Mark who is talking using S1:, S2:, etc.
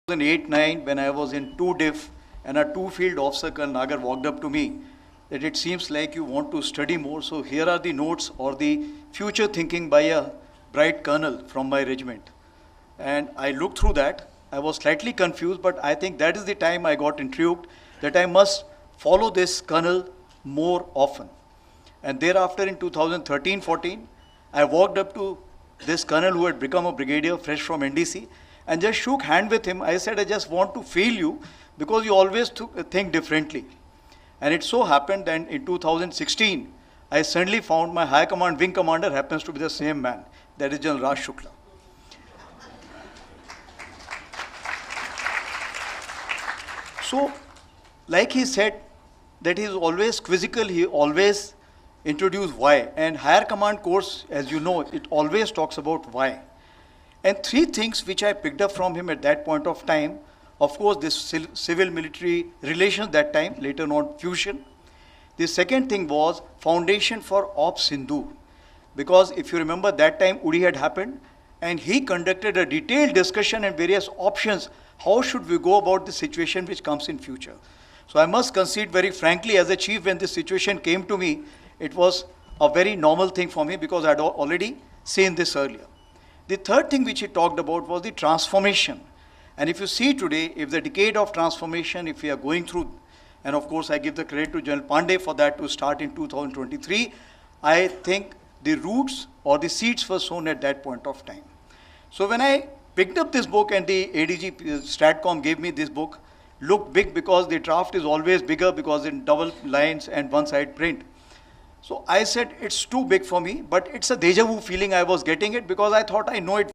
S1: 2008-9 when I was in 2 diff and a 2 field officer, Colonel Nagar, walked up to me that it seems like you want to study more, so here are the notes or the future thinking by a bright colonel from my regiment. And I looked through that. I was slightly confused, but I think that is the time I got intrigued that I must follow this colonel more often. And thereafter in 2013-14, I walked up to this colonel who had become a brigadier fresh from NDC and just shook hand with him. I said, I just want to feel you because you always think differently. And it so happened that in 2016, I suddenly found my high command wing commander happens to be the same man, that is General Raj Shukla. So, like he said, that he is always quizzical, he always introduced why. And higher command course, as you know, it always talks about why. And 3 things which I picked up from him at that point of time, of course, this civil-military relations that time, later on fusion. The second thing was foundation for Ops Sindhu. Because if you remember that time Uri had happened and he conducted a detailed discussion and various options, how should we go about the situation which comes in future. So I must concede very frankly as a chief when this situation came to me, it was a very normal thing for me because I had already seen this earlier. The third thing which he talked about was the transformation. And if you see today, if the decade of transformation, if we are going through, and of course I give the credit to General Pandey for that to start in 2023, I think the roots or the seeds were sown at that point of time. So when I picked up this book and the ADG Stratcom gave me this book, looked big because the draft is always bigger because in double lines and one side print. So I said it's too big for me, but it's a deja vu feeling I was getting it because I thought I know it